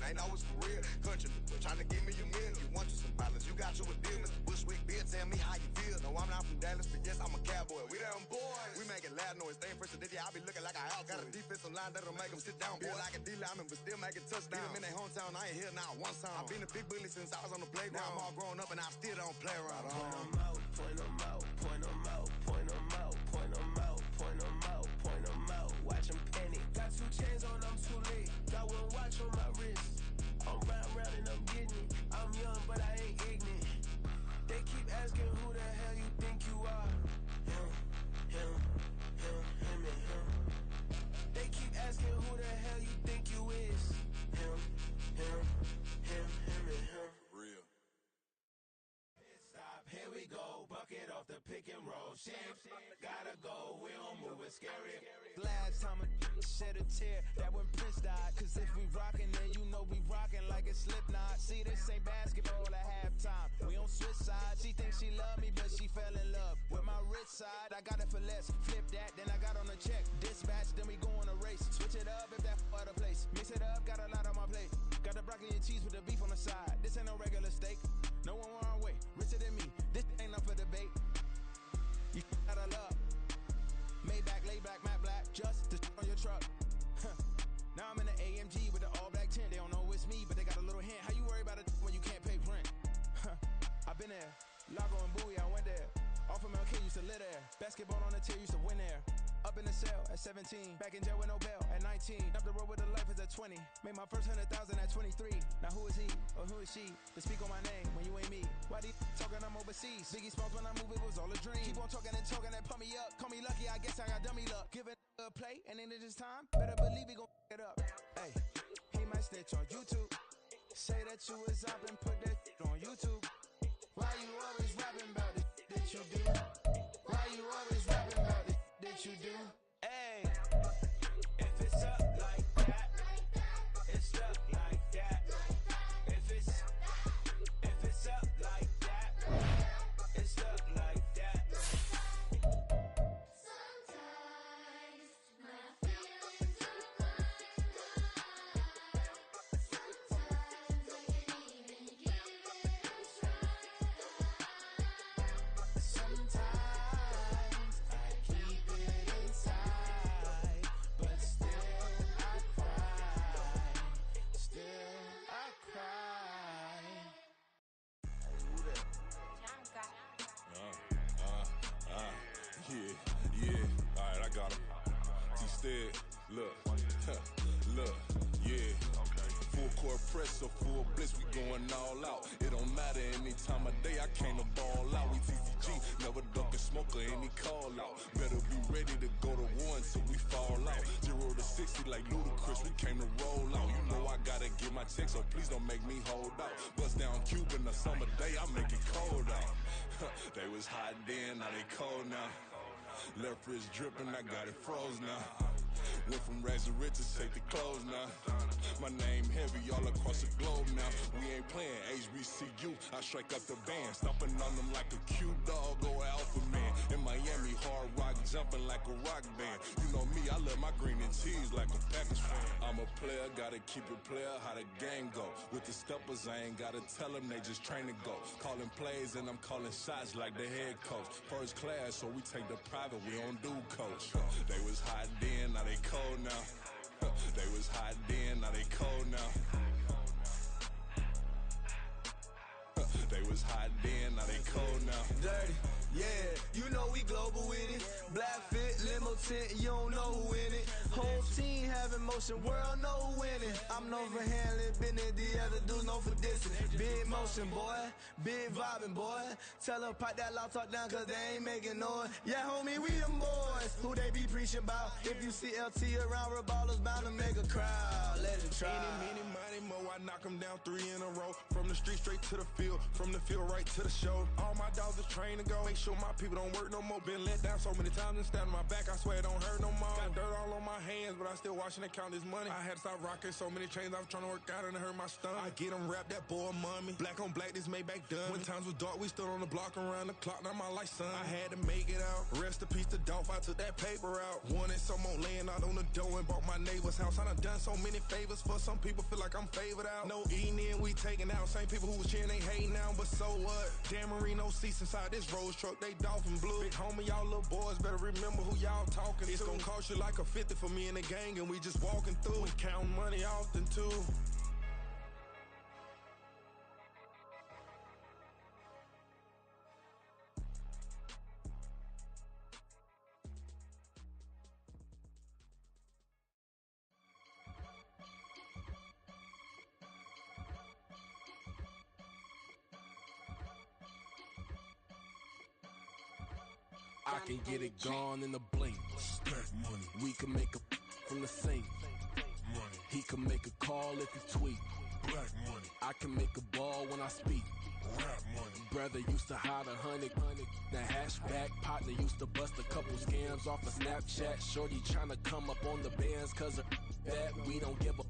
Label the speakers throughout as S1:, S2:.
S1: ain't always for real. Country, trying to give me a meal. You want you some violence, you got you a deal. Mr. Bushwick Bill, tell me how you feel. No, I'm not from Dallas, but yes, I'm a cowboy. We them boys. We making loud noise. Staying fresh to this, yeah, I be looking like a house. Got a defensive line that'll make them sit down. Feel like a D-lineman, but still making touchdowns. Beat them in their hometown, I ain't here now one time. I been a big bully since I was on the playground. Now I'm all grown up and I still don't play around.
S2: Point them out, point them out, point them out, point them out, point them out, point them out, point them out. Watch them panic. Got 2 chains on, I'm too late. Got 1 watch on my wrist. I'm round and I'm getting it. I'm young, but I ain't ignorant. They keep asking who the hell you think you are. Him, and him. They keep asking who the hell you think you is. Him, and him.
S1: Real.
S2: Stop, here we go, bucket off the pick and roll. Shit, gotta go, we don't move it scary. Last time a shed a tear, that when Prince died. Cause if we rockin', then you know we rockin' like a Slipknot. See, this ain't basketball at halftime, we on switch sides. She thinks she love me, but she fell in love with my rich side. I got it for less, flip that, then I got on a check. Dispatch, then we go on a race. Switch it up if that other place. Mix it up, got a lot on my plate. Got the broccoli and cheese with the beef on the side. This ain't no regular steak, no one wrong way. Richer than me, this ain't up for debate. You gotta love Maybach, laid back, matte black, just to on your truck. Now I'm in the AMG with the all black tint. They don't know it's me, but they got a little hint. How you worry about it when you can't pay rent? I been there, Lago and Bowie, I went there. Off of MLK, used to live there. Basketball on the tier, used to win there. Up in the cell at 17, back in jail with no bail at 19. Up the road with a life is at 20. Made my first 100,000 at 23. Now who is he or who is she to speak on my name when you ain't me? Why they talking I'm overseas? Biggie Smalls when I move it was all a dream. Keep on talking and pump me up. Call me lucky, I guess I got dummy luck. Give it a play and then it is time. Better believe he gon' it up. Hey, he might snitch on YouTube. Say that you was up and put that on YouTube. Why you always rapping about it that you do? Why you always rapping about it that you do? Hey, if it's up like that, it's up like that. If it's up like that, it's up like that.
S3: Sometimes my feelings are blind. Sometimes I can't even give it a try.
S2: Sometimes I keep it inside, but still I cry. Still I cry.
S4: Yeah, alright, I got him. Instead, look, yeah. Full court press or full blitz, we going all out. It don't matter any time of day, I came to ball out. We TCG, never duck a smoke or any call out. Better be ready to go to war until we fall out. 0 to 60 like Ludacris, we came to roll out. You know I gotta get my check, so please don't make me hold out. Bust down Cuban a summer day, I make it cold out. They was hot then, now they cold now. Left wrist dripping, I got it froze now. Went from rags to riches, take the clothes now. My name heavy all across the globe now. We ain't playing HBCU, I strike up the band. Stomping on them like a cute dog or alpha man. In Miami, hard rock jumping like a rock band. You know me, I love my green and cheese like a Packers fan. I'm a player, gotta keep it player, how the game go. With the steppers, I ain't gotta tell them, they just train to go. Calling plays and I'm calling shots like the head coach. First class, so we take the private, we don't do coach. They was hot then, now they cold now. They was hot then, now they cold now. They was hot then, now they cold now.
S2: Dirty, yeah, you know we global with it. Black fit, limo tint, you don't know who in it. Whole team having motion, world know who winning. I'm known for handling business, the other dudes known for dissing. Big motion, boy, big vibing, boy. Tell them pipe that loud talk down, cause they ain't making noise. Yeah, homie, we them boys, who they be preaching about. If you see LT around, Reballer's bound to make a crowd. Let it try.
S5: Eeny, meeny, miny, mo, I knock them down 3 in a row. From the street straight to the field, from the field right to the show. All my dogs are trained to go. Make sure my people don't work no more. Been let down so many times and stand on my back, I swear it don't hurt no more. Got dirt all on my hands, but I still watching and count this money. I had to stop rocking so many chains, I was trying to work out and it hurt my stomach. I get them rap, that boy mommy. Black on black, this Maybach done. When times was dark, we stood on the block around the clock, now my life son. I had to make it out. Rest in peace to Dolph, I took that paper out. Wanted some more laying out on the door and bought my neighbor's house. I done so many favors for some people, feel like I'm favored out. No eating in, we taking out. Same people who was cheering, they hating now, but so what? Dan Marino seats inside this Rolls truck, they dolphin blue. Big homie, y'all little boys better remember who y'all talking to. It's gonna cost you like a 50 for me and the gang, and we just walking through. We counting money often too. I can get it gone in a blink. Stack money. We can make a from the sink. Money. He can make a call if he tweet. Black money. I can make a ball when I speak. Rap money. Brother used to hide 100. The hashback partner used to bust a couple scams off of Snapchat. Shorty tryna come up on the bands cause of that. We don't give a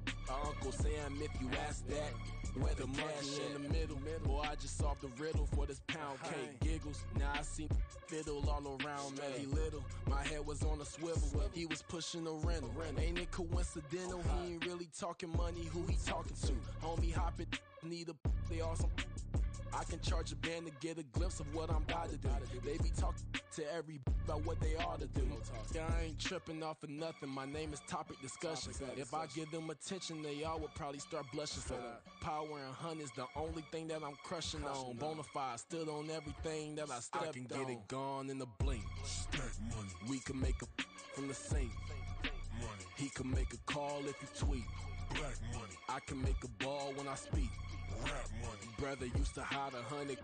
S5: Uncle Sam if you ask that. Where the cash in the middle. Boy, I just solved the riddle for this pound cake. Giggles, now I see fiddle all around me. He little, my head was on a swivel. He was pushing a rental. Ain't it coincidental? He ain't really talking money, who he talking to? Homie hopping, need a, they awesome. I can charge a band to get a glimpse of what I'm about to do. They be talking to every about what they ought to do. Yeah, I ain't tripping off of nothing. My name is Topic Discussion. If I give them attention, they all would probably start blushing. So power and hunt is the only thing that I'm crushing on. Bonafide stood on everything that I stepped on. I can get it gone in a blink. Stack money. We can make a from the sink. Money. He can make a call if he tweet. Black money. I can make a ball when I speak. Rap money. Brother used to hide 100.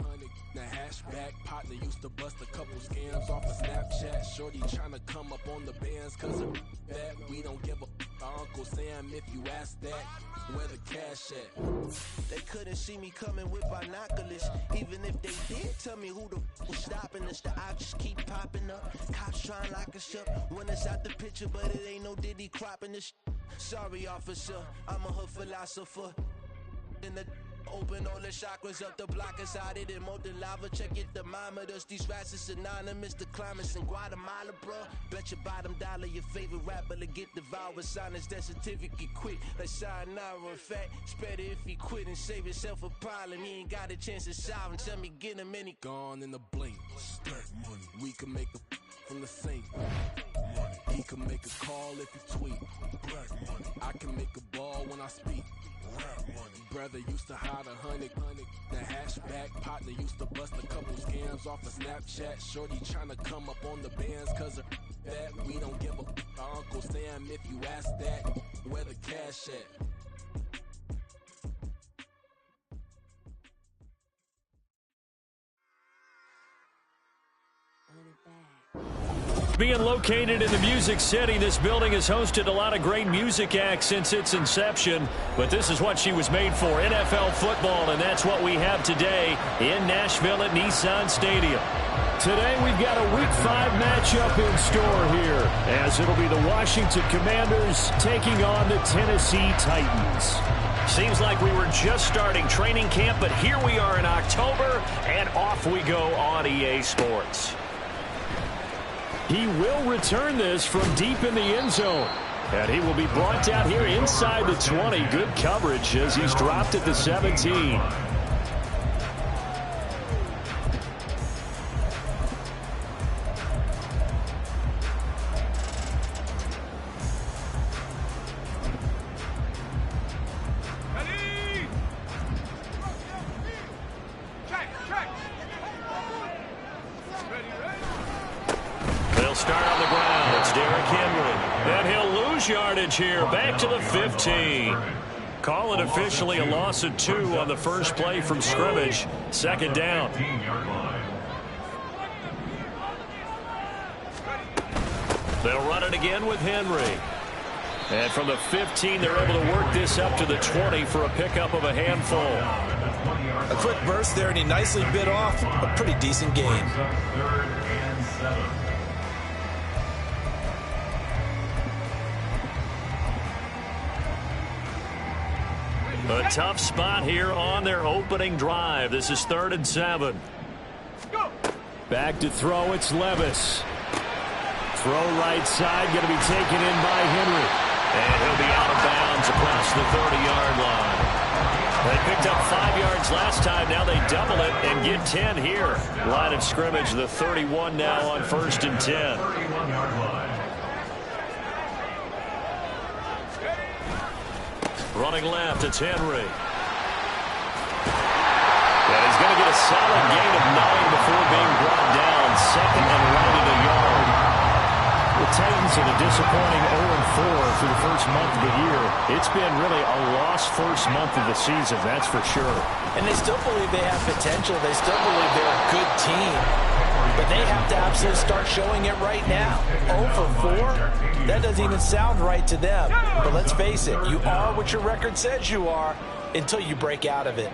S5: The hashback partner used to bust a couple scams off of Snapchat. Shorty tryna come up on the bands cause of that. We don't give a Uncle Sam if you ask that. Where the cash at?
S6: They couldn't see me coming with binoculars. Even if they did tell me who the was stopping us, the options keep popping up. Cops trying to lock us up when it's out the picture, but it ain't no Diddy cropping this. Sorry, officer, I'm a hood philosopher. In the open all the chakras up the block inside it and molten lava. Check your thermometers. These rats is synonymous to climates in Guatemala, bro. Bet your bottom dollar your favorite rapper to get devoured. Sign his death certificate quick. Like sayonara. In fact, it's better if he quit and save himself a problem. He ain't got a chance to solve and tell me get him any.
S5: Gone in the blink. Stack money. We can make a from the sink. Money. He can make a call if he tweet. Black money. I can make a ball when I speak. Rap money. Brother used to hide 100. The hashback partner used to bust a couple scams off of Snapchat. Shorty tryna come up on the bands cause of that. We don't give a Uncle Sam if you ask that. Where the cash at?
S7: Being located in the Music City, this building has hosted a lot of great music acts since its inception, but this is what she was made for, NFL football, and that's what we have today in Nashville at Nissan Stadium. Today we've got a Week 5 matchup in store here, as it'll be the Washington Commanders taking on the Tennessee Titans. Seems like we were just starting training camp, but here we are in October, and off we go on EA Sports. He will return this from deep in the end zone. And he will be brought down here inside the 20. Good coverage as he's dropped at the 17. Yardage here, back to the 15. Call it officially a loss of 2 on the first play from scrimmage. Second down. They'll run it again with Henry. And from the 15, they're able to work this up to the 20 for a pickup of a handful.
S8: A quick burst there, and he nicely bit off a pretty decent gain.
S7: A tough spot here on their opening drive. This is 3rd and 7. Back to throw, it's Levis. Throw right side, going to be taken in by Henry. And he'll be out of bounds across the 30-yard line. They picked up 5 yards last time. Now they double it and get 10 here. Line of scrimmage, the 31 now on 1st and 10. Running left, it's Henry. And he's going to get a solid gain of 9 before being brought down. 2nd and right at a yard. The Titans in a disappointing 0-4 for the first month of the year. It's been really a lost first month of the season, that's for sure.
S8: And they still believe they have potential. They still believe they're a good team. But they have to absolutely start showing it right now. 0-4? That doesn't even sound right to them. But let's face it, you are what your record says you are until you break out of it.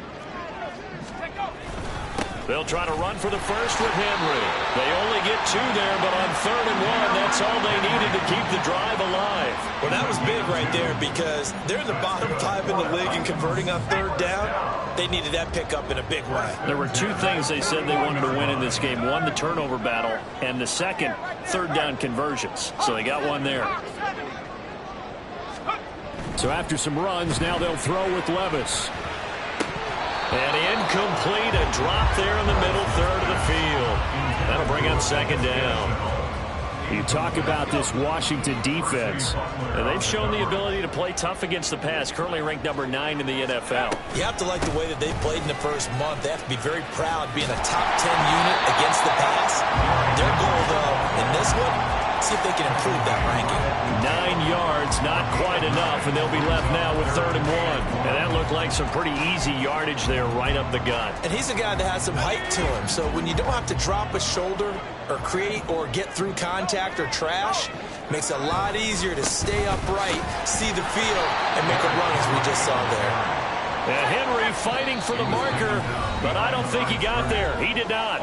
S7: They'll try to run for the first with Henry. They only get 2 there, but on 3rd and 1, that's all they needed to keep the drive alive.
S8: Well, that was big right there because they're in the bottom 5 in the league and converting on 3rd down. They needed that pickup in a big way.
S7: There were 2 things they said they wanted to win in this game. One, the turnover battle, and the second, 3rd down conversions. So they got 1 there. So after some runs, now they'll throw with Levis. And incomplete, a drop there in the middle 3rd of the field. That'll bring up 2nd down. You talk about this Washington defense, and they've shown the ability to play tough against the pass, currently ranked number 9 in the NFL.
S8: You have to like the way that they played in the first month. They have to be very proud being a top 10 unit against the pass. Their goal, though, in this one, see if they can improve that ranking.
S7: 9 yards, not quite enough, and they'll be left now with 3rd and 1. And that looked like some pretty easy yardage there right up the gut.
S8: And he's a guy that has some height to him, so when you don't have to drop a shoulder or create or get through contact or trash, makes it a lot easier to stay upright, see the field, and make a run as we just saw there.
S7: And Henry fighting for the marker, but I don't think he got there. He did not.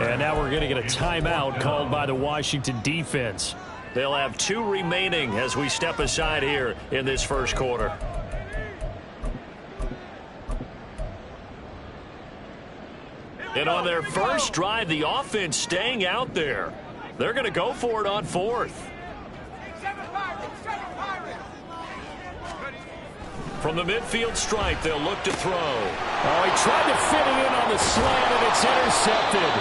S7: And now we're going to get a timeout called by the Washington defense. They'll have 2 remaining as we step aside here in this first quarter. And on their first drive, the offense staying out there. They're going to go for it on 4th. From the midfield stripe, they'll look to throw. Oh, he tried to fit it in on the slant, and it's intercepted.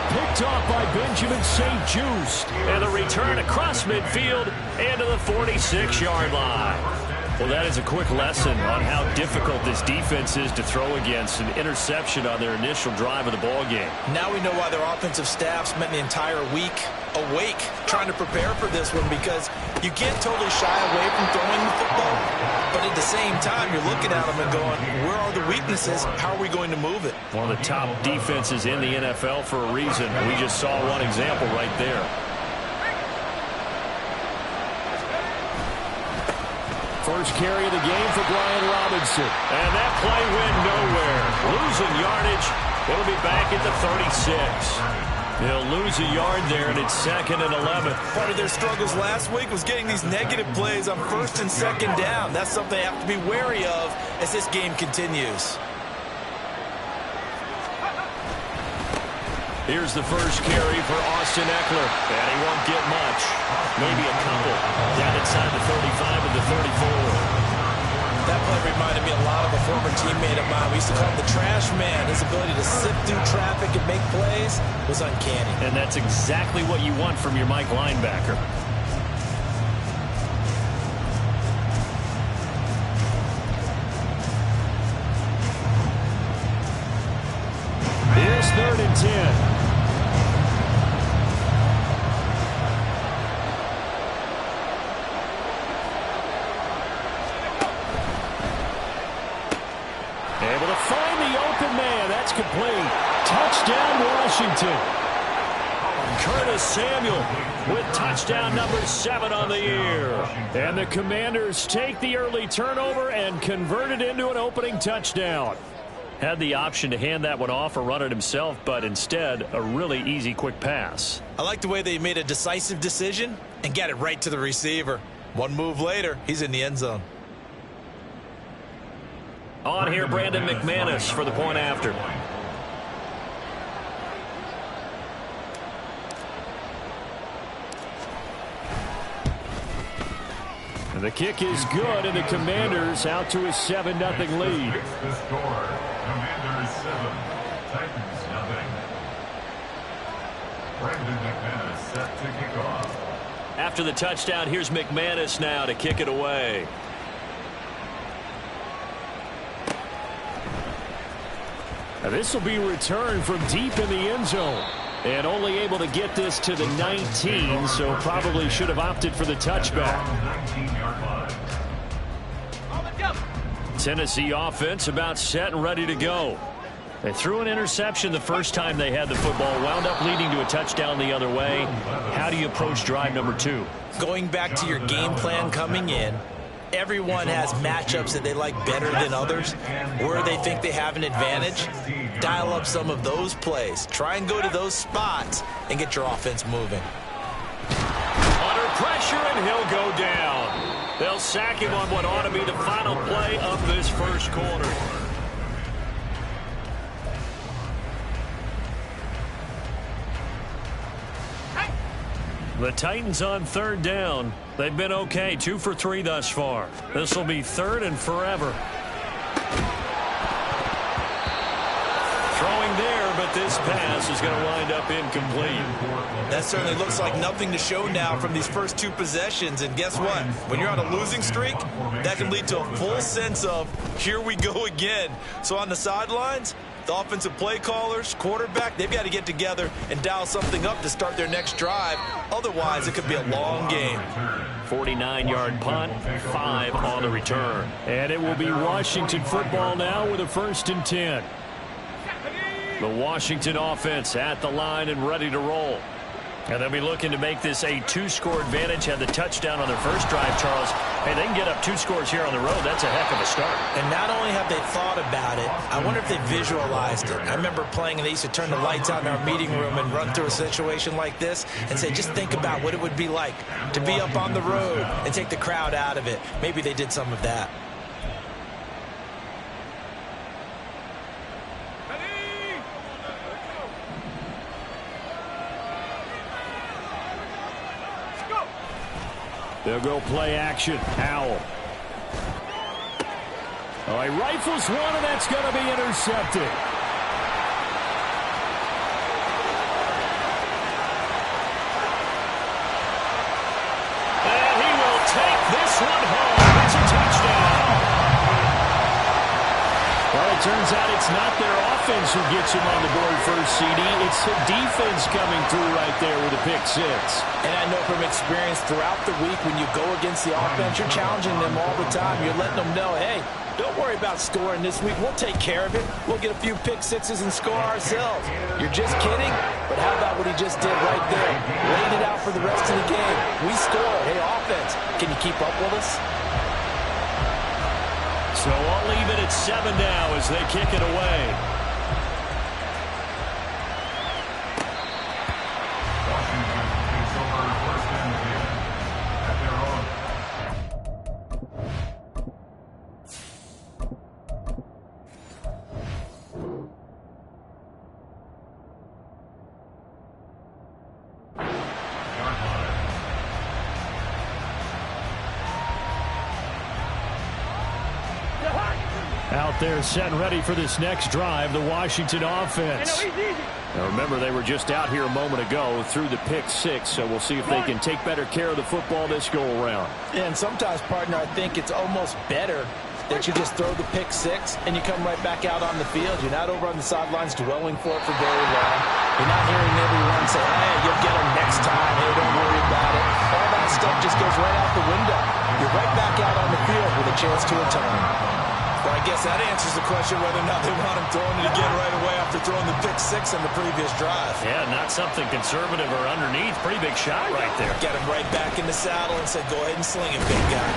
S7: Picked off by Benjamin St. Just. And the return across midfield and to the 46-yard line. Well, that is a quick lesson on how difficult this defense is to throw against. An interception on their initial drive of the ballgame.
S8: Now we know why their offensive staff spent the entire week awake trying to prepare for this one, because you can't totally shy away from throwing the football, but at the same time you're looking at them and going, where are the weaknesses? How are we going to move it?
S7: One of the top defenses in the NFL for a reason. We just saw one example right there. First carry of the game for Brian Robinson. And that play went nowhere. Losing yardage. It'll be back at the 36. They'll lose a yard there, and it's 2nd and 11.
S8: Part of their struggles last week was getting these negative plays on 1st and 2nd down. That's something they have to be wary of as this game continues.
S7: Here's the first carry for Austin Eckler. And he won't get much. Maybe a couple. Down inside the 35 and the 34.
S8: That play reminded me a lot of a former teammate of mine. We used to call him the trash man. His ability to sift through traffic and make plays was uncanny.
S7: And that's exactly what you want from your Mike linebacker. Here's 3rd and 10. Able to find the open man. That's complete. Touchdown, Washington. Curtis Samuel with touchdown number 7 on the year. And the Commanders take the early turnover and convert it into an opening touchdown. Had the option to hand that one off or run it himself, but instead, a really easy, quick pass.
S8: I like the way they made a decisive decision and got it right to the receiver. One move later, he's in the end zone.
S7: On here, Brandon McManus for the point after. And the kick is good, and the Commanders out to a 7-0 lead.
S9: The score, Commanders 7, Titans 0. Brandon McManus set to kick off.
S7: After the touchdown, here's McManus now to kick it away. Now this will be returned from deep in the end zone. And only able to get this to the 19, so probably should have opted for the touchback. Tennessee offense about set and ready to go. They threw an interception the first time they had the football, wound up leading to a touchdown the other way. How do you approach drive number 2?
S8: Going back to your game plan coming in, everyone has matchups that they like better than others, where they think they have an advantage. Dial up some of those plays. Try and go to those spots and get your offense moving.
S7: Under pressure, and he'll go down. They'll sack him on what ought to be the final play of this first quarter. The Titans on third down. They've been okay, 2 for 3 thus far. This will be third and forever. Throwing there, but this pass is going to wind up incomplete.
S8: That certainly looks like nothing to show now from these first 2 possessions. And guess what? When you're on a losing streak, that can lead to a full sense of, here we go again. So on the sidelines, the offensive play callers, quarterback, they've got to get together and dial something up to start their next drive. Otherwise, it could be a long game.
S7: 49-yard punt, 5 on the return. And it will be Washington football now with a 1st and 10. The Washington offense at the line and ready to roll. And they'll be looking to make this a 2-score advantage. Had the touchdown on their first drive, Charles. Hey, they can get up 2 scores here on the road. That's a heck of a start.
S8: And not only have they thought about it, I wonder if they visualized it. I remember playing, and they used to turn the lights out in our meeting room and run through a situation like this and say, just think about what it would be like to be up on the road and take the crowd out of it. Maybe they did some of that.
S7: They'll go play action. Howell. Oh, he rifles one, and that's going to be intercepted. And he will take this one home. It's a touchdown. Well, it turns out it's not their offense who gets him on the board first, CD. It's the defense coming through right there with a pick 6.
S8: And I know from experience throughout the week, when you go against the offense, you're challenging them all the time. You're letting them know, hey, don't worry about scoring this week. We'll take care of it. We'll get a few pick 6s and score ourselves. You're just kidding? But how about what he just did right there? Laid it out for the rest of the game. We scored. Hey, offense, can you keep up with us?
S7: So I'll leave it at 7 now as they kick it away.
S9: Washington takes over 1st and 10 at their own.
S7: Out there set and ready for this next drive, the Washington offense. Now remember, they were just out here a moment ago through the pick 6, so we'll see if they can take better care of the football this go-around.
S8: And sometimes, partner, I think it's almost better that you just throw the pick 6 and you come right back out on the field. You're not over on the sidelines dwelling for it for very long. You're not hearing everyone say, hey, you'll get them next time. Hey, don't worry about it. All that stuff just goes right out the window. You're right back out on the field with a chance to atone. Well, I guess that answers the question whether or not they want him throwing it again right away after throwing the pick 6 in the previous drive.
S7: Yeah, not something conservative or underneath. Pretty big shot right there.
S8: Get him right back in the saddle and said, go ahead and sling it, big guy.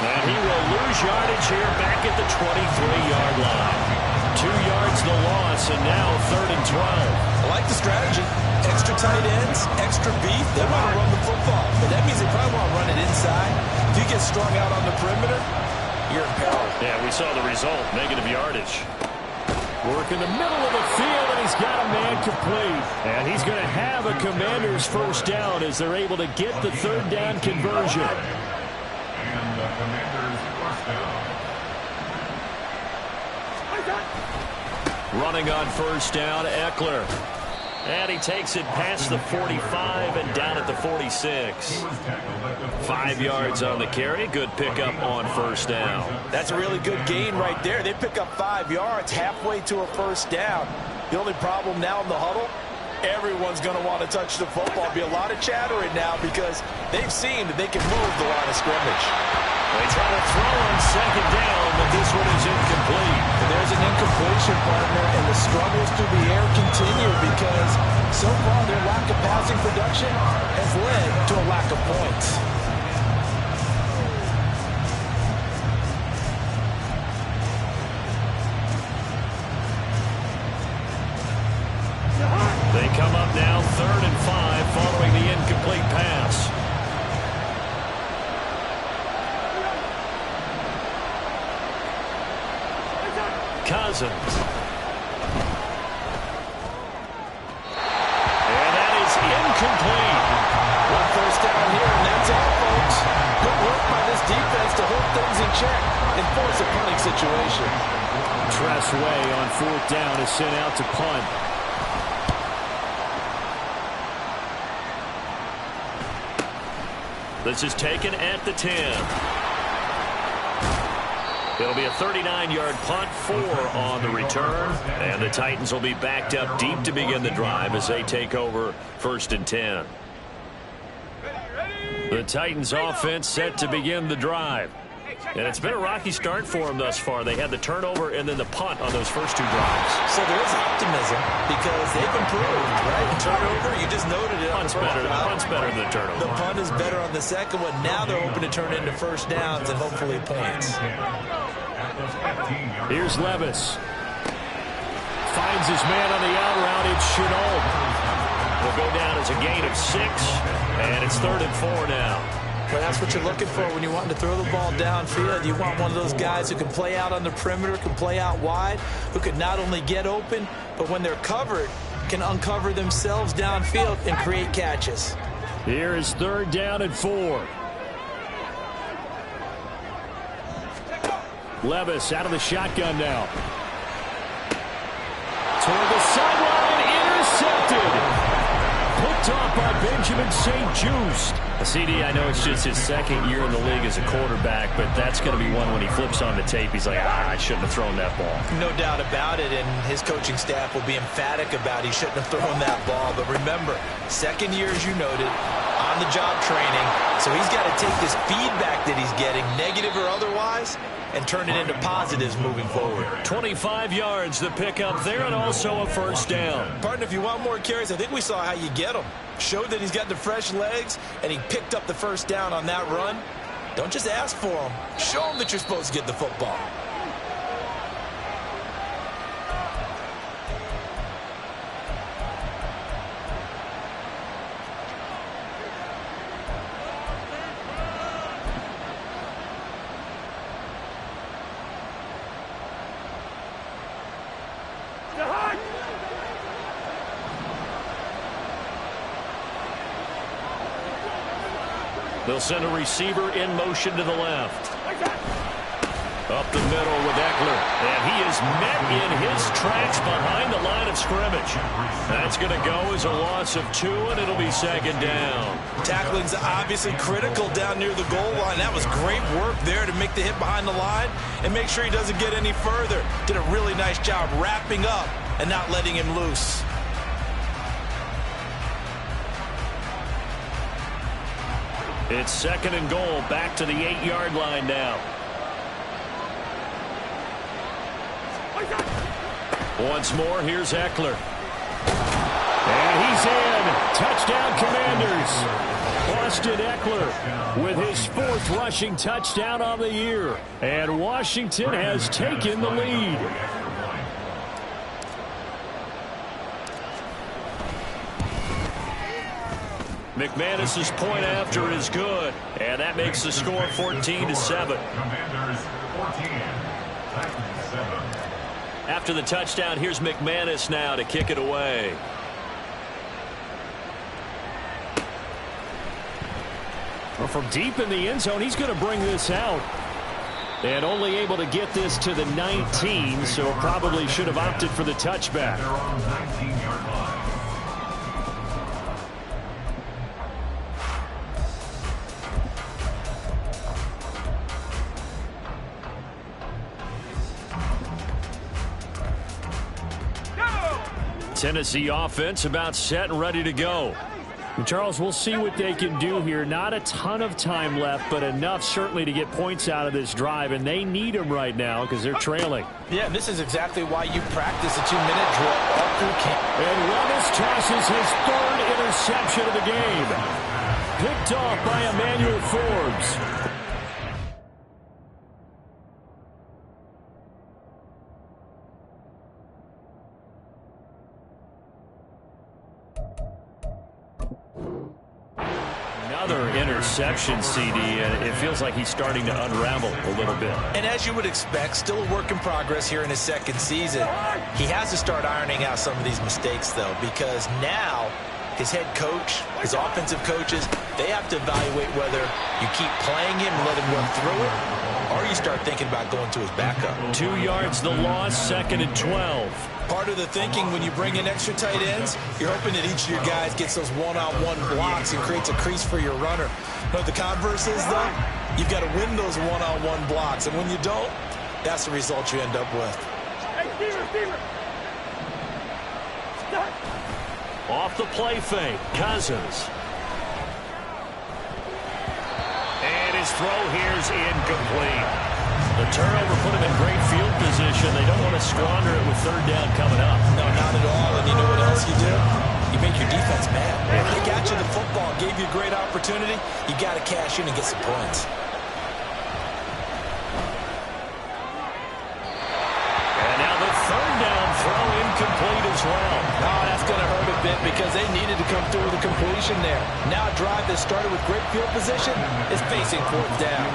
S7: And he will lose yardage here back at the 23-yard line. 2 yards the loss, and now 3rd and 12.
S8: I like the strategy. Extra tight ends, extra beef. They want to run the football, but that means they probably want to run it inside. If you get strung out on the perimeter, you're in peril.
S7: Yeah, we saw the result, negative yardage. Work in the middle of the field, and he's got a man complete. And he's going to have a Commanders first down as they're able to get the third down conversion.
S9: And the Commanders first down.
S7: Running on first down, Eckler. And he takes it past the 45 and down at the 46. 5 yards on the carry. Good pickup on first down.
S8: That's a really good gain right there. They pick up 5 yards halfway to a first down. The only problem now in the huddle, everyone's going to want to touch the football. Be a lot of chattering now because they've seen that they can move the line of scrimmage.
S7: They try to throw on second down, but this one is incomplete.
S8: And there's an incompletion, partner, and the struggles through the air continue because so far their lack of passing production has led to a lack of points.
S7: They come up now 3rd and 5 following the incomplete pass. Cousins. And that is incomplete.
S8: One first down here, and that's all, folks. Good work by this defense to hold things in check and force a punting situation.
S7: Tressway on 4th down is sent out to punt. This is taken at the 10. It'll be a 39-yard punt, 4 on the return, and the Titans will be backed up deep to begin the drive as they take over 1st and 10. The Titans offense set to begin the drive. And it's been a rocky start for them thus far. They had the turnover and then the punt on those first 2 drives.
S8: So there is optimism because they've improved, right? Turnover, you just noted it.
S7: Punt's better than the turnover.
S8: The punt is better on the second one. Now they're hoping to turn into first downs and hopefully points.
S7: Here's Levis. Finds his man on the out route. It's Chenault. Will go down as a gain of 6, and it's 3rd and 4 now.
S8: Well, that's what you're looking for when you want to throw the ball downfield. You want one of those guys who can play out on the perimeter, can play out wide, who can not only get open, but when they're covered, can uncover themselves downfield and create catches.
S7: Here is 3rd down and 4. Levis out of the shotgun now. Toward the sideline, intercepted. Picked off by Benjamin St. Just. CD, I know it's just his 2nd year in the league as a quarterback, but that's going to be one when he flips on the tape. He's like, I shouldn't have thrown that ball.
S8: No doubt about it, and his coaching staff will be emphatic about he shouldn't have thrown that ball. But remember, 2nd year, as you noted, on-the-job training, so he's got to take this feedback that he's getting, negative or otherwise, and turn it into positives moving forward.
S7: 25 yards the pickup there, and also a first down.
S8: Partner, if you want more carries, I think we saw how you get them. Showed that he's got the fresh legs, and he picked up the first down on that run. Don't just ask for them. Show them that you're supposed to get the football.
S7: They'll send a receiver in motion to the left. Up the middle with Eckler. And he is met in his tracks behind the line of scrimmage. That's going to go as a loss of 2, and it'll be 2nd down.
S8: Tackling's obviously critical down near the goal line. That was great work there to make the hit behind the line and make sure he doesn't get any further. Did a really nice job wrapping up and not letting him loose.
S7: It's 2nd and goal, back to the 8-yard line now. Once more, here's Eckler. And he's in. Touchdown, Commanders. Austin Eckler with his 4th rushing touchdown on the year. And Washington has taken the lead. McManus's point after is good, and that makes the score 14-7.
S9: Commanders 14, Titans 7.
S7: After the touchdown, here's McManus now to kick it away. Well, from deep in the end zone, he's going to bring this out. And only able to get this to the 19, so probably should have opted for the touchback.
S9: They're on 19-yard line.
S7: Tennessee offense about set and ready to go.
S10: And Charles, we'll see what they can do here. Not a ton of time left, but enough certainly to get points out of this drive, and they need them right now because they're trailing.
S8: Yeah, this is exactly why you practice a 2-minute drill all through camp.
S10: And Willis tosses his third interception of the game. Picked off by Emmanuel Forbes.
S7: Another interception, CD, and it feels like he's starting to unravel a little bit.
S8: And as you would expect, still a work in progress here in his second season. He has to start ironing out some of these mistakes, though, because now his head coach, his offensive coaches, they have to evaluate whether you keep playing him and let him run through it, or you start thinking about going to his backup.
S7: 2 yards the loss, 2nd and 12.
S8: Part of the thinking when you bring in extra tight ends, you're hoping that each of your guys gets those one-on-one blocks and creates a crease for your runner. But the converse is, though, you've got to win those one-on-one blocks. And when you don't, that's the result you end up with.
S7: Off the play fake, Cousins. And his throw here's incomplete. The turnover put him in great field position. They don't want to squander it with third down coming up.
S8: No, not at all. And you know what else you do? You make your defense mad. If they got you the football, gave you a great opportunity, you got to cash in and get some points.
S7: And now the third down throw incomplete as well.
S8: Oh, that's going to hurt a bit because they needed to come through with a completion there. Now a drive that started with great field position is facing fourth down.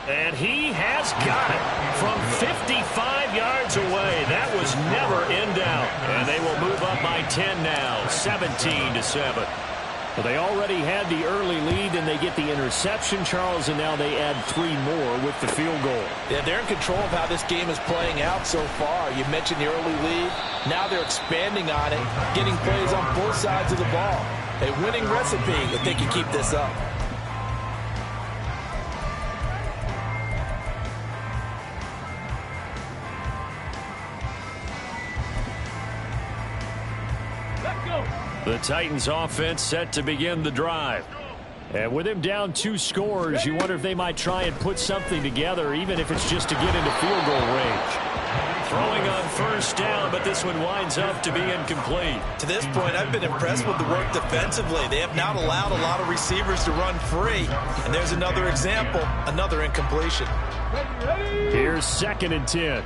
S7: And he has got it from 55 yards away. That was never in doubt. And they will move up by 10 now, 17-7.
S10: Well, they already had the early lead, and they get the interception, Charles, and now they add 3 more with the field goal.
S8: Yeah, they're in control of how this game is playing out so far. You mentioned the early lead. Now they're expanding on it, getting plays on both sides of the ball. A winning recipe if they can keep this up.
S7: The Titans offense set to begin the drive.
S10: And with him down 2 scores, you wonder if they might try and put something together, even if it's just to get into field goal range.
S7: Throwing on first down, but this one winds up to be incomplete.
S8: To this point, I've been impressed with the work defensively. They have not allowed a lot of receivers to run free. And there's another example, another incompletion.
S10: Here's 2nd and 10.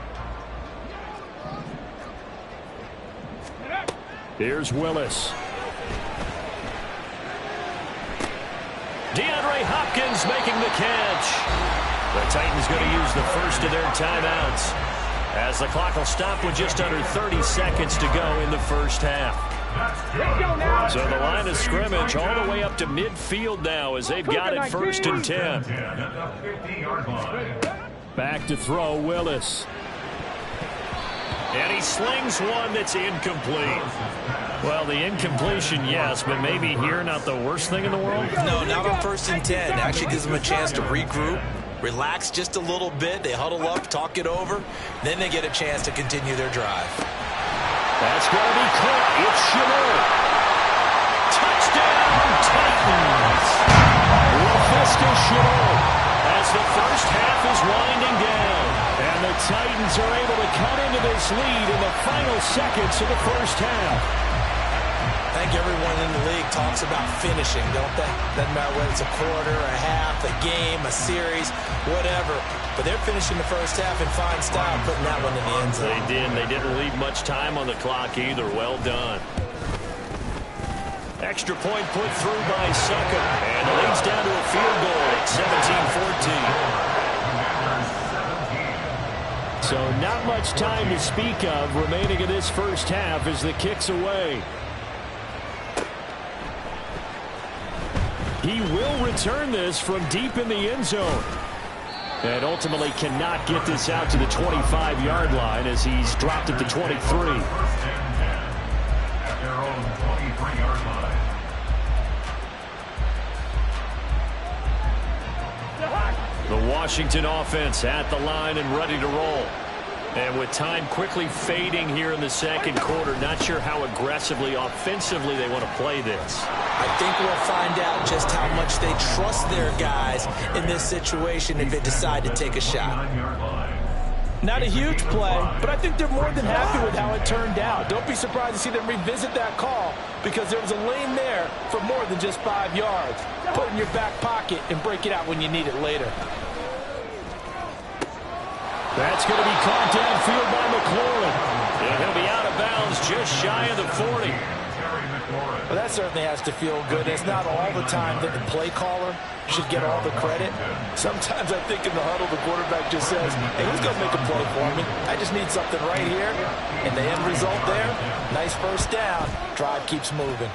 S10: Here's Willis.
S7: DeAndre Hopkins making the catch. The Titans going to use the first of their timeouts as the clock will stop with just under 30 seconds to go in the first half. So the line of scrimmage all the way up to midfield now as they've got it 1st and 10.
S10: Back to throw, Willis.
S7: And he slings one that's incomplete.
S10: Well, the incompletion, yes, but maybe here not the worst thing in the world?
S8: No, not on 1st and 10. Actually gives them a chance to regroup, relax just a little bit. They huddle up, talk it over. Then they get a chance to continue their drive.
S10: That's going to be caught. It's Chabot.
S7: Touchdown, Titans.
S10: LaFisca Chabot.
S7: As the first half is winding down.
S10: And the Titans are able to cut into this lead in the final seconds of the first half.
S8: I think everyone in the league talks about finishing, don't they? Doesn't matter whether it's a quarter, a half, a game, a series, whatever. But they're finishing the first half in fine style, putting that one in the end zone.
S7: They did. They didn't leave much time on the clock either. Well done. Extra point put through by Sucker. And it leads down to a field goal at 17-14. So not much time to speak of remaining in this first half as the kick's away. He will return this from deep in the end zone. And ultimately cannot get this out to the 25-yard line as he's dropped at the 23.
S9: At their own 23-yard line.
S7: The Washington offense at the line and ready to roll. And with time quickly fading here in the second quarter, not sure how aggressively, offensively they want to play this.
S8: I think we'll find out just how much they trust their guys in this situation if they decide to take a shot.
S11: Not a huge play, but I think they're more than happy with how it turned out. Don't be surprised to see them revisit that call because there was a lane there for more than just 5 yards. Put it in your back pocket and break it out when you need it later.
S7: That's going to be caught downfield by McLaurin. And he'll be out of bounds just shy of the 40.
S8: Well, that certainly has to feel good. It's not all the time that the play caller should get all the credit. Sometimes I think in the huddle, the quarterback just says, hey, who's going to make a play for me? I just need something right here. And the end result there, nice first down. Drive keeps moving.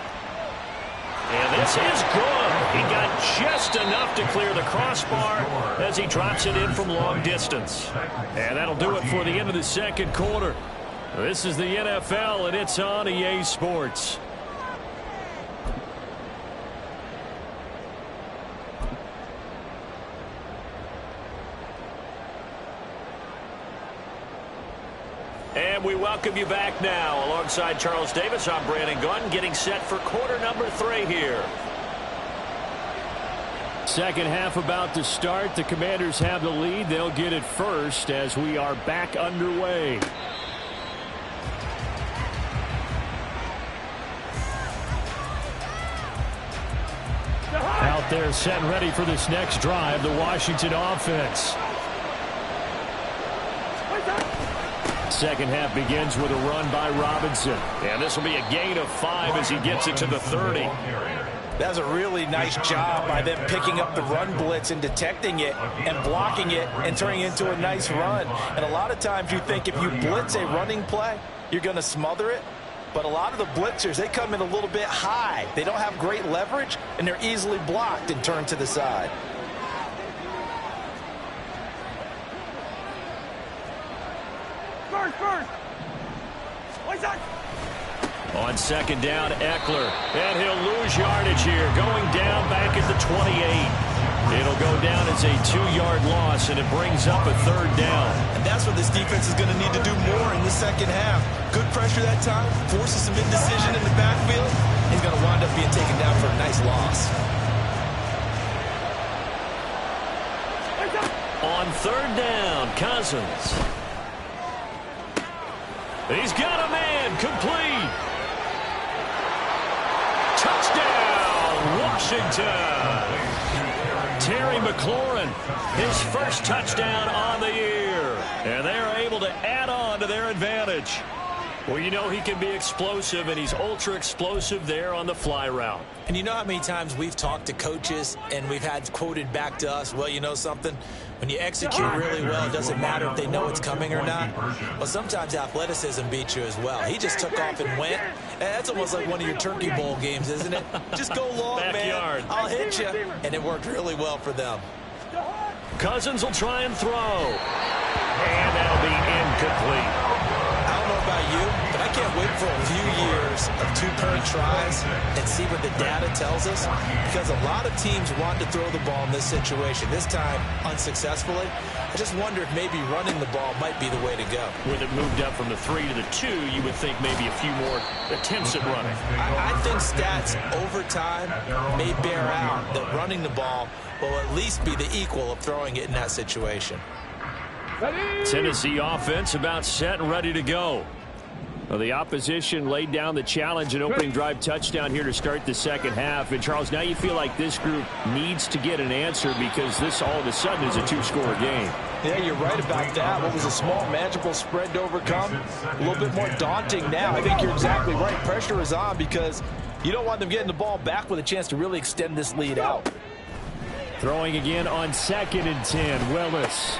S7: And this is good. He got just enough to clear the crossbar as he drops it in from long distance. And that'll do it for the end of the second quarter. This is the NFL, and it's on EA Sports. And we welcome you back now. Alongside Charles Davis, I'm Brandon Gunn, getting set for quarter number 3 here.
S10: Second half about to start. The Commanders have the lead. They'll get it first as we are back underway. Out there set and ready for this next drive, the Washington offense. Second half begins with a run by Robinson. And this will be a gain of 5 as he gets it to the 30.
S8: That was a really nice job by them picking up the run blitz and detecting it and blocking it and turning it into a nice run. And a lot of times you think if you blitz a running play, you're going to smother it. But a lot of the blitzers, they come in a little bit high. They don't have great leverage, and they're easily blocked and turned to the side.
S7: On second down, Eckler. And he'll lose yardage here. Going down back at the 28. It'll go down as a 2-yard loss, and it brings up a third down.
S8: And that's what this defense is going to need to do more in the second half. Good pressure that time, forces some indecision in the backfield. He's going to wind up being taken down for a nice loss.
S7: On third down, Cousins. He's got a man, complete. Touchdown, Washington. Terry McLaurin, his first touchdown on the year. And they're able to add on to their advantage. Well, you know he can be explosive, and he's ultra-explosive there on the fly route.
S8: And you know how many times we've talked to coaches and we've had quoted back to us, well, you know something? When you execute really well, it doesn't matter if they know it's coming or not. But sometimes athleticism beats you as well. He just took off and went. And that's almost like one of your Turkey Bowl games, isn't it? Just go long,
S7: Backyard.
S8: man. I'll hit you. And it worked really well for them.
S7: Cousins will try and throw. And that'll be incomplete.
S8: I don't know about you, but I can't wait for a few years of 2-point tries and see what the data tells us, because a lot of teams want to throw the ball in this situation. This time, unsuccessfully. I just wonder if maybe running the ball might be the way to go.
S7: With it moved up from the 3 to the 2, you would think maybe a few more attempts at running.
S8: I think stats over time may bear out that running the ball will at least be the equal of throwing it in that situation.
S7: Tennessee offense about set and ready to go.
S10: Well, the opposition laid down the challenge and opening drive touchdown here to start the second half. And, Charles, now you feel like this group needs to get an answer because this all of a sudden is a two-score game.
S8: Yeah, you're right about that. What was a small, manageable spread to overcome, a little bit more daunting now. I think you're exactly right. Pressure is on because you don't want them getting the ball back with a chance to really extend this lead out.
S10: Throwing again on 2nd and 10, Willis.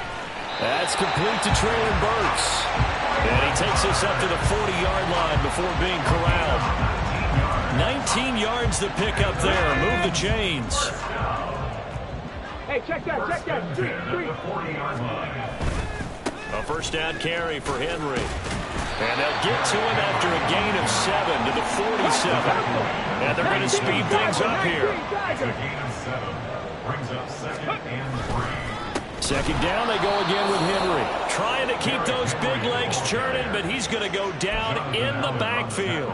S10: That's complete to Traylon Burks. And he takes us up to the 40-yard line before being corralled. 19 yards to pick up there. Move the chains.
S12: Hey, check that. Three.
S10: A first down carry for Henry. And they'll get to him after a gain of 7 to the 47. And they're going to speed things up here.
S9: A gain of 7 brings up 2nd and 3.
S10: Second down, they go again with Henry. Trying to keep those big legs churning, but he's going to go down in the backfield.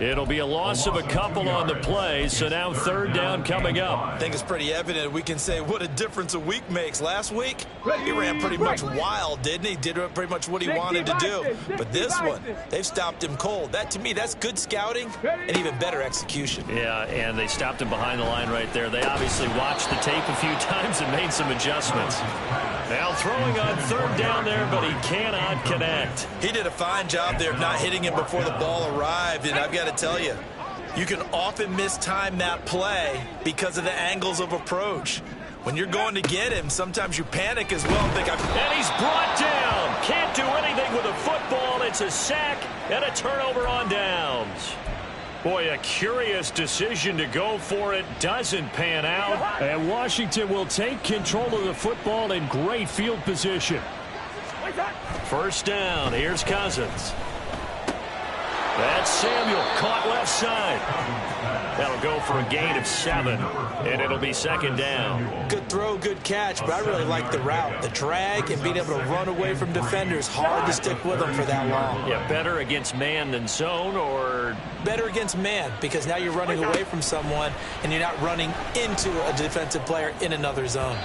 S10: It'll be a loss of a couple on the play, so now 3rd down coming up.
S8: I think it's pretty evident. We can say what a difference a week makes. Last week, he ran pretty much wild, didn't he? Did pretty much what he wanted to do. But this one, they've stopped him cold. That, to me, that's good scouting and even better execution.
S10: Yeah, and they stopped him behind the line right there. They obviously watched the tape a few times and made some adjustments. Now throwing on 3rd down there, but he cannot connect.
S8: He did a fine job there of not hitting him before the ball arrived, and I've got to tell you, you can often mistime that play because of the angles of approach. When you're going to get him, sometimes you panic as well and think,
S10: and he's brought down. Can't do anything with a football. It's a sack and a turnover on downs. Boy, a curious decision to go for it. Doesn't pan out. And Washington will take control of the football in great field position. First down. Here's Cousins. That's Samuel, caught left side. That'll go for a gain of 7, and it'll be 2nd down.
S8: Good throw, good catch, but I really like the route. The drag and being able to run away from defenders, hard to stick with them for that long.
S10: Yeah, better against man than zone, or?
S8: Better against man, because now you're running away from someone, and you're not running into a defensive player in another zone.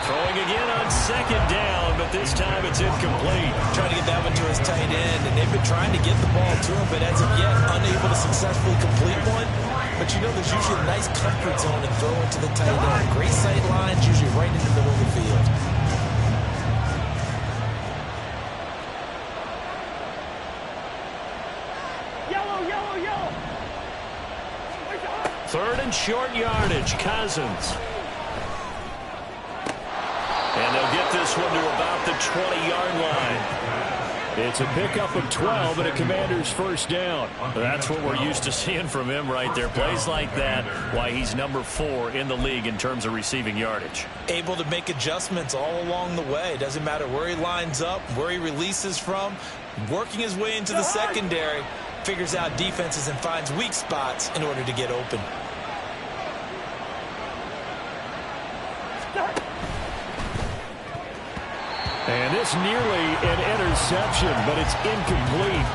S10: Throwing again on 2nd down, but this time it's incomplete.
S8: Trying to get that one to his tight end, and they've been trying to get the ball to him, but as of yet, unable to successfully complete one. But you know there's usually a nice comfort zone and throw into the tight end. Great sight lines, usually right in the middle of the field.
S12: Yellow.
S10: 3rd and short yardage, Cousins. And they'll get this one to about the 20-yard line. It's a pickup of 12 and a Commander's first down. That's what we're used to seeing from him right there. Plays like that, why he's number 4 in the league in terms of receiving yardage.
S8: Able to make adjustments all along the way. Doesn't matter where he lines up, where he releases from. Working his way into the secondary, figures out defenses and finds weak spots in order to get open.
S10: And this nearly an interception, but it's incomplete.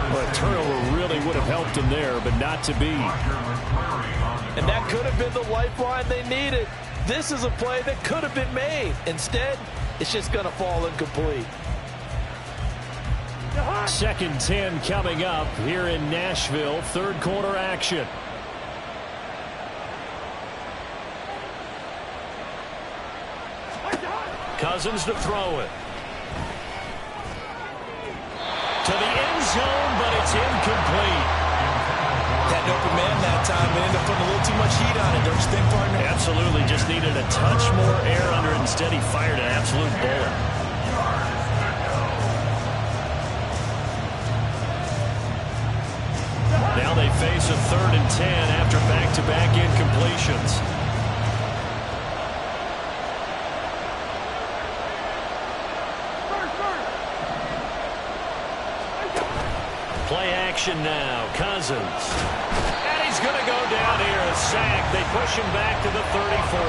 S10: Well, a turnover really would have helped him there, but not to be.
S11: And that could have been the lifeline they needed. This is a play that could have been made. Instead, it's just going to fall incomplete.
S10: 2nd 10 coming up here in Nashville. 3rd quarter action. Cousins to throw it. To the end zone, but it's incomplete.
S8: Had an open man that time, but ended up putting a little too much heat on it, don't you think, partner?
S10: Absolutely, just needed a touch more air under it. Instead, he fired an absolute bullet. Now they face a 3rd and 10 after back-to-back incompletions. Play action now. Cousins. And he's going to go down here. A sack. They push him back to the 34.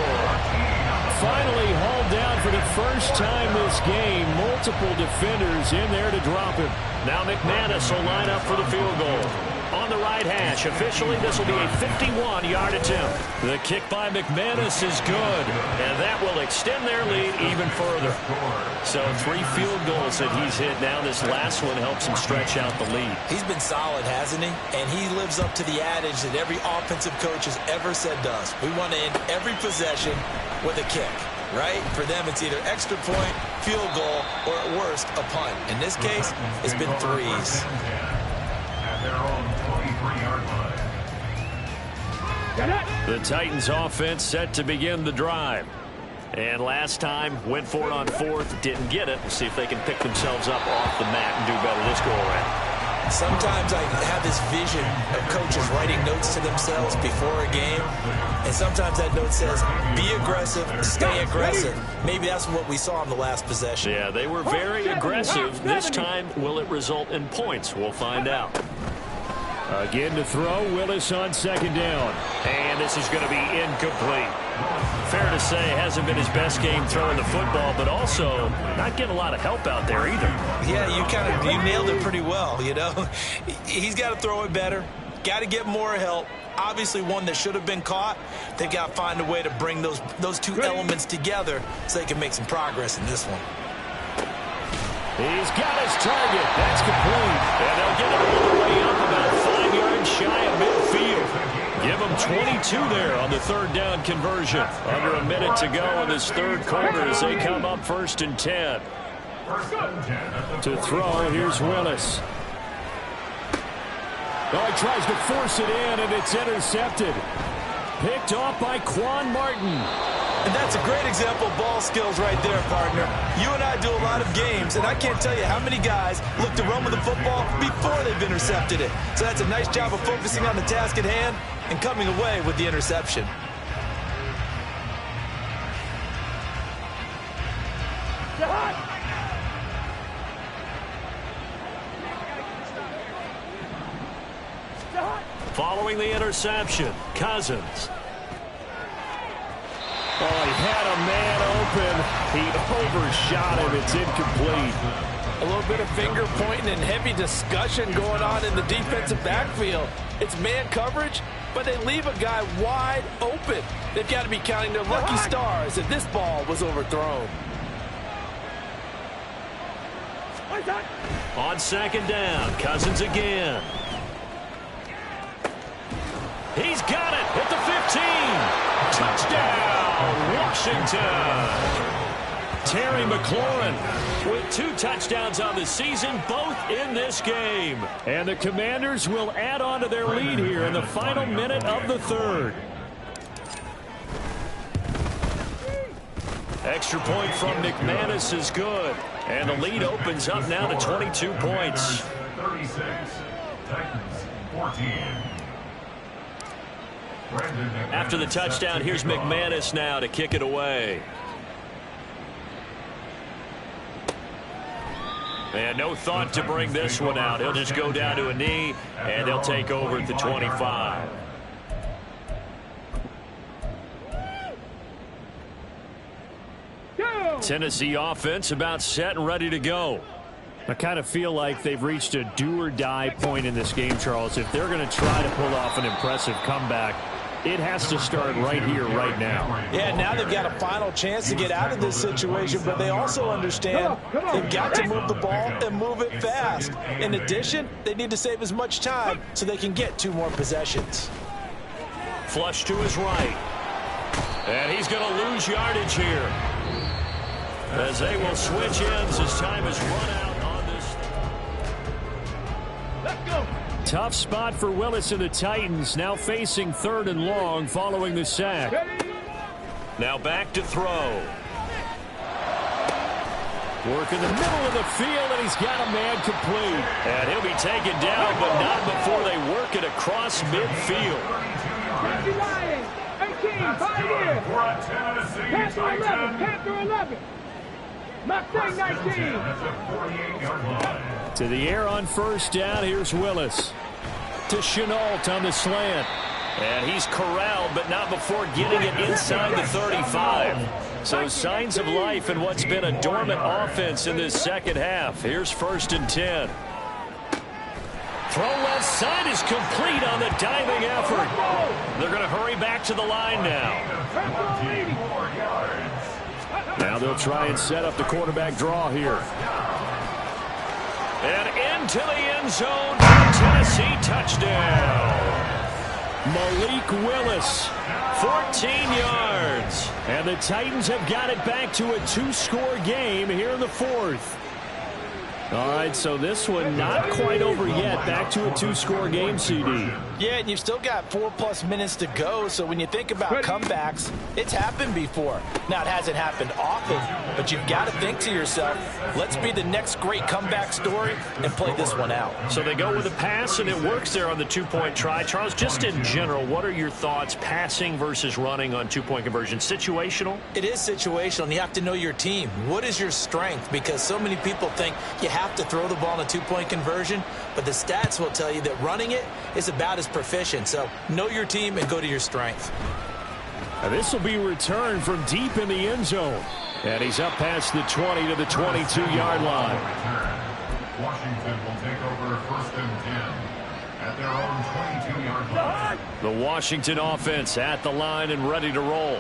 S10: Finally hauled down for the first time this game. Multiple defenders in there to drop him. Now McManus will line up for the field goal. on the right hash. Officially, this will be a 51-yard attempt. The kick by McManus is good, and that will extend their lead even further. So 3 field goals that he's hit now. This last one helps him stretch out the lead.
S8: He's been solid, hasn't he? And he lives up to the adage that every offensive coach has ever said to us. We want to end every possession with a kick, right? For them, it's either extra point, field goal, or at worst, a punt. In this case, it's been threes.
S10: The Titans offense set to begin the drive. And last time, went for it on 4th, didn't get it. We'll see if they can pick themselves up off the mat and do better this go-around.
S8: Sometimes I have this vision of coaches writing notes to themselves before a game, and sometimes that note says, be aggressive, stay aggressive. Maybe that's what we saw in the last possession.
S10: Yeah, they were very aggressive. This time, will it result in points? We'll find out. Again to throw, Willis on 2nd down. And this is going to be incomplete. Fair to say, hasn't been his best game throwing the football, but also not getting a lot of help out there either.
S8: Yeah, you nailed it pretty well, you know. He's got to throw it better, got to get more help. Obviously one that should have been caught. They've got to find a way to bring those two elements together so they can make some progress in this one.
S10: He's got his target. That's complete. And they'll get it all the way up about 5 yards shy of midfield. Give them 22 there on the 3rd down conversion. Under a minute to go in this 3rd quarter as they come up 1st and 10. To throw, here's Willis. Oh, he tries to force it in, and it's intercepted. Picked off by Quan Martin.
S8: And that's a great example of ball skills right there, partner. You and I do a lot of games, and I can't tell you how many guys look to run with the football before they've intercepted it. So that's a nice job of focusing on the task at hand and coming away with the interception.
S10: Following the interception, Cousins. Oh, he had a man open. He overshot him. It's incomplete.
S11: A little bit of finger pointing and heavy discussion going on in the defensive backfield. It's man coverage, but they leave a guy wide open. They've got to be counting their lucky stars if this ball was overthrown.
S10: On 2nd down, Cousins again. He's got it at the 15. Touchdown, Washington. Terry McLaurin with 2 touchdowns on the season, both in this game. And the Commanders will add on to their lead here in the final minute of the 3rd. Extra point from McManus is good. And the lead opens up now to 22 points.
S9: 36, Titans 14.
S10: After the touchdown, here's McManus now to kick it away. And no thought to bring this one out. He'll just go down to a knee, and they'll take over at the 25. Tennessee offense about set and ready to go. I kind of feel like they've reached a do-or-die point in this game, Charles. If they're going to try to pull off an impressive comeback, it has to start right here, right now.
S8: Yeah, now they've got a final chance to get out of this situation, but they also understand they've got to move the ball and move it fast. In addition, they need to save as much time so they can get 2 more possessions.
S10: Flush to his right. And he's going to lose yardage here, as they will switch ends as time is run out on this. Let's go. Tough spot for Willis and the Titans, now facing 3rd and long following the sack. Now back to throw. Work in the middle of the field, and he's got a man complete. And he'll be taken down, but not before they work it across midfield.
S12: 18, 5 years. Panther 11, Panther 11. Mustang 19.
S10: To the air on 1st down, here's Willis. To Chenault on the slant. And he's corralled, but not before getting it inside the 35. So signs of life in what's been a dormant offense in this second half. Here's 1st and 10. Throw left side is complete on the diving effort. They're going to hurry back to the line now. Now they'll try and set up the quarterback draw here. And into the end zone for Tennessee, touchdown. Malik Willis, 14 yards. And the Titans have got it back to a 2-score game here in the fourth. All right, so this one not quite over yet. Back to a 2-score game, CD.
S8: Yeah, and you've still got 4+ minutes to go, so when you think about comebacks, it's happened before. Now, it hasn't happened often, but you've got to think to yourself, let's be the next great comeback story and play this one out.
S10: So they go with a pass, and it works there on the 2-point try. Charles, just in general, what are your thoughts passing versus running on 2-point conversion? Situational?
S8: It is situational, and you have to know your team. What is your strength? Because so many people think you have to throw the ball in a 2-point conversion, but the stats will tell you that running it is about as proficient. So know your team and go to your strength.
S10: This will be returned from deep in the end zone. And he's up past the 20 to the 22-yard line.
S9: Washington will take over 1st and 10 at their own 22-yard line.
S10: The Washington offense at the line and ready to roll.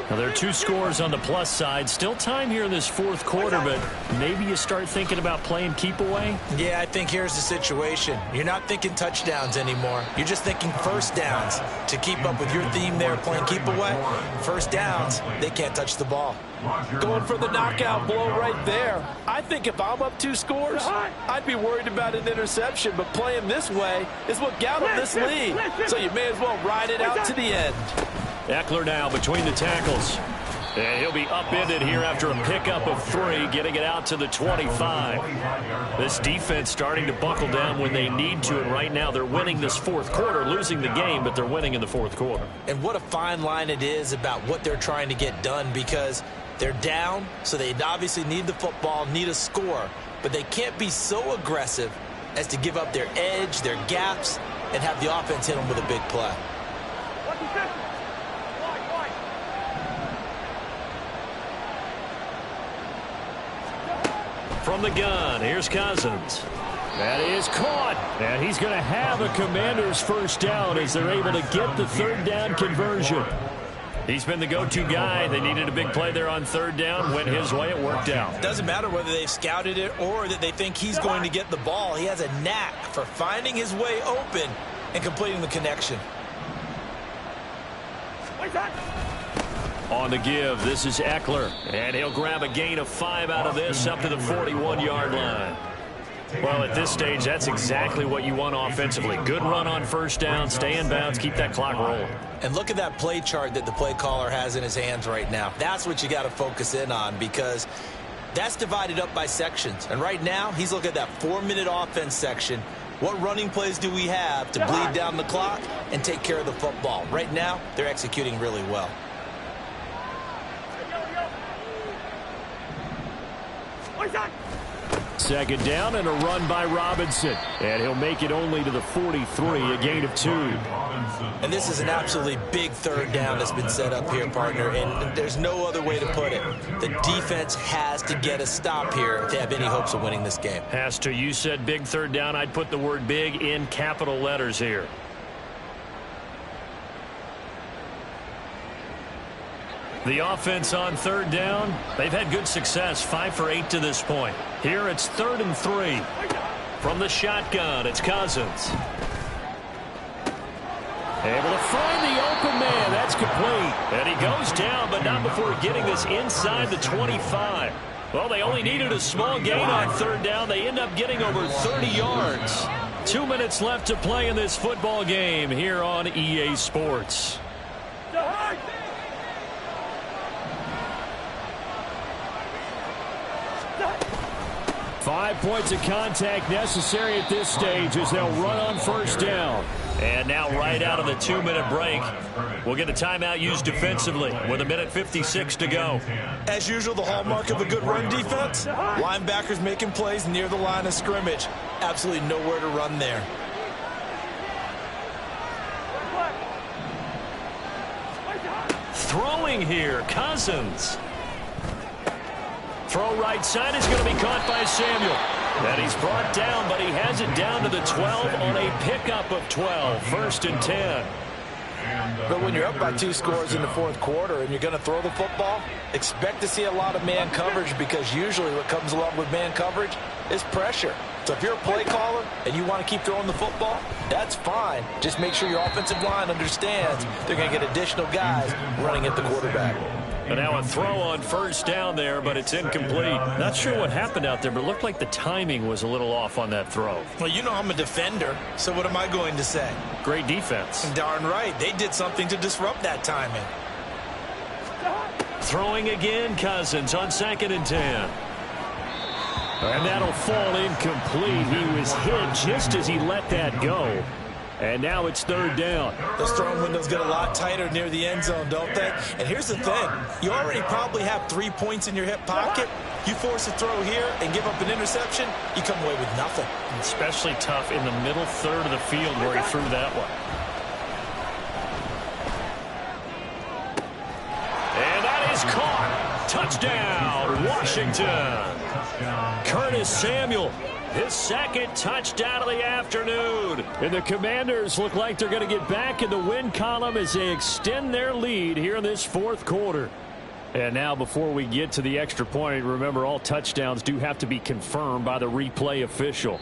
S10: Now, there are 2 scores on the plus side. Still time here in this fourth quarter, but maybe you start thinking about playing keep away?
S8: Yeah, I think here's the situation. You're not thinking touchdowns anymore. You're just thinking first downs. To keep up with your theme there, playing keep away, first downs, they can't touch the ball.
S11: Going for the knockout blow right there. I think if I'm up 2 scores, I'd be worried about an interception, but playing this way is what got them this lead. So you may as well ride it out to the end.
S10: Eckler now between the tackles. And he'll be upended here after a pickup of 3, getting it out to the 25. This defense starting to buckle down when they need to, and right now they're winning this fourth quarter, losing the game, but they're winning in the fourth quarter.
S8: And what a fine line it is about what they're trying to get done, because they're down, so they obviously need the football, need a score, but they can't be so aggressive as to give up their edge, their gaps, and have the offense hit them with a big play.
S10: From the gun, here's Cousins. That is caught, and he's going to have a Commander's first down as they're able to get the 3rd down conversion. He's been the go-to guy. They needed a big play there on 3rd down. Went his way. It worked out.
S8: Doesn't matter whether they've scouted it or that they think he's going to get the ball. He has a knack for finding his way open and completing the connection.
S10: On the give, this is Eckler, and he'll grab a gain of 5 out of this up to the 41-yard line. Well, at this stage, that's exactly what you want offensively. Good run on first down, stay in bounds, keep that clock rolling.
S8: And look at that play chart that the play caller has in his hands right now. That's what you got to focus in on, because that's divided up by sections. And right now, he's looking at that 4-minute offense section. What running plays do we have to bleed down the clock and take care of the football? Right now, they're executing really well.
S10: Second down and a run by Robinson. And he'll make it only to the 43, a gain of 2.
S8: And this is an absolutely big 3rd down that's been set up here, partner, and there's no other way to put it. The defense has to get a stop here to have any hopes of winning this game.
S10: Has to. You said big 3rd down. I'd put the word big in capital letters here. The offense on 3rd down, they've had good success, 5 for 8 to this point. Here it's 3rd and 3. From the shotgun, it's Cousins. Able to find the open man. That's complete. And he goes down, but not before getting this inside the 25. Well, they only needed a small gain on 3rd down. They end up getting over 30 yards. 2 minutes left to play in this football game here on EA Sports. 5 points of contact necessary at this stage as they'll run on first down. And now right out of the 2-minute break, we'll get a timeout used defensively with 1:56 to go.
S8: As usual, the hallmark of a good run defense, linebackers making plays near the line of scrimmage. Absolutely nowhere to run there.
S10: Throwing here, Cousins. Throw right side is going to be caught by Samuel.
S7: And he's brought down, but he has it down to the 12 on a pickup of 12. 1st and 10.
S11: But when you're up by 2 scores in the 4th quarter and you're going to throw the football, expect to see a lot of man coverage, because usually what comes along with man coverage is pressure. So if you're a play caller and you want to keep throwing the football, that's fine. Just make sure your offensive line understands they're going to get additional guys running at the quarterback.
S7: And now a throw on 1st down there, but it's incomplete. Not sure what happened out there, but it looked like the timing was a little off on that throw.
S11: Well, you know I'm a defender, so what am I going to say?
S7: Great defense.
S11: Darn right. They did something to disrupt that timing.
S7: Throwing again, Cousins on 2nd and 10. And that'll fall incomplete. He was hit just as he let that go. And now it's 3rd down.
S11: Those throwing windows get a lot tighter near the end zone, don't they? And here's the thing. You already probably have 3 points in your hip pocket. You force a throw here and give up an interception, you come away with nothing.
S7: Especially tough in the middle 3rd of the field where he threw that one. And that is caught. Touchdown, Washington. Curtis Samuel, his 2nd touchdown of the afternoon. And the Commanders look like they're going to get back in the win column as they extend their lead here in this 4th quarter. And now before we get to the extra point, remember all touchdowns do have to be confirmed by the replay official.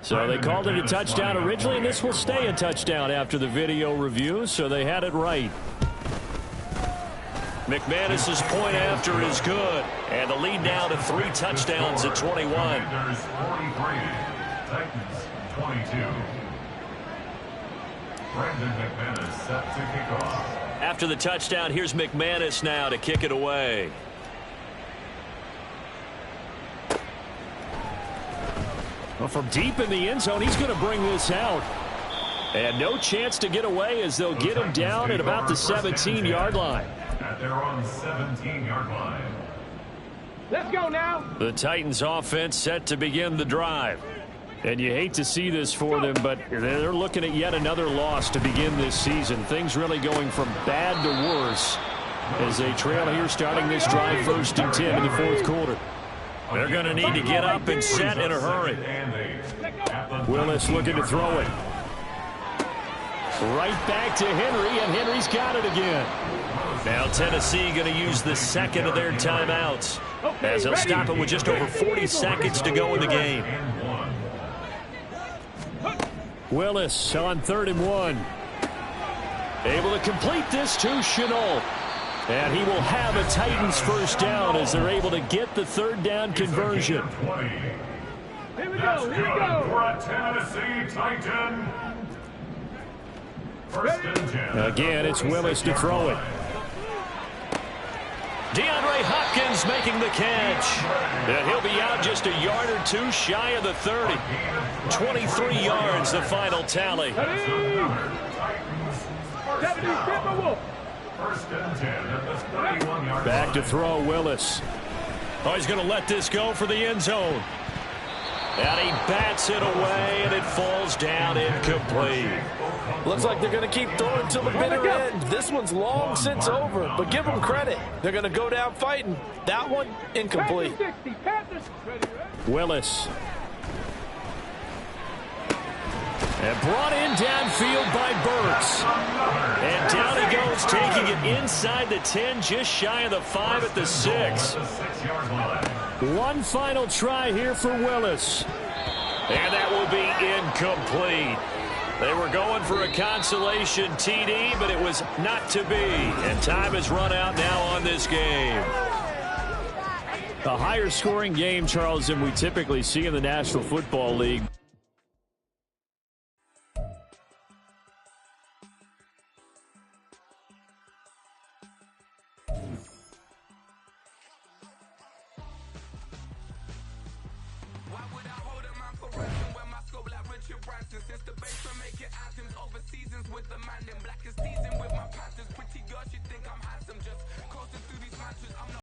S7: So they called it a touchdown originally, and this will stay a touchdown after the video review, so they had it right. McManus's point after is good, and the lead now to 3 touchdowns at 21.
S9: Commanders 43, Titans 22. Brandon McManus set to kick off.
S7: After the touchdown, here's McManus now to kick it away. Well, from deep in the end zone, he's going to bring this out. And no chance to get away as they'll get him down at about the 17-yard line.
S9: At their own 17-yard line.
S12: Let's go now.
S7: The Titans offense set to begin the drive. And you hate to see this for them, but they're looking at yet another loss to begin this season. Things really going from bad to worse as they trail here starting this drive 1st and 10 in the 4th quarter. They're going to need to get up and set in a hurry. Willis looking to throw it. Right back to Henry, and Henry's got it again. Now Tennessee going to use the 2nd of their timeouts as they'll stop it with just over 40 seconds to go in the game. Willis on 3rd and 1. Able to complete this to Chenault. And he will have a Titans 1st down as they're able to get the 3rd down conversion.
S12: Here we go, here we go.
S9: For a Tennessee Titan. 1st and 10.
S7: Again, it's Willis to throw it. DeAndre Hopkins making the catch. And he'll be out just a yard or 2 shy of the 30. 23 yards, the final tally.
S9: 1st and 10 at the 31-yard
S7: Back
S9: line.
S7: to throw, Willis. Oh, he's going to let this go for the end zone. And he bats it away, and it falls down incomplete.
S11: Looks like they're going to keep throwing until the bitter end. This one's long since over, but give them credit. They're going to go down fighting. That one, incomplete.
S7: Willis. And brought in downfield by Burks. And down he goes, taking it inside the 10, just shy of the 5 at the 6. One final try here for Willis. And that will be incomplete. They were going for a consolation TD, but it was not to be. And time has run out now on this game. A higher scoring game, Charles, than we typically see in the National Football League.
S13: Since the base from making items over seasons with the mind in black as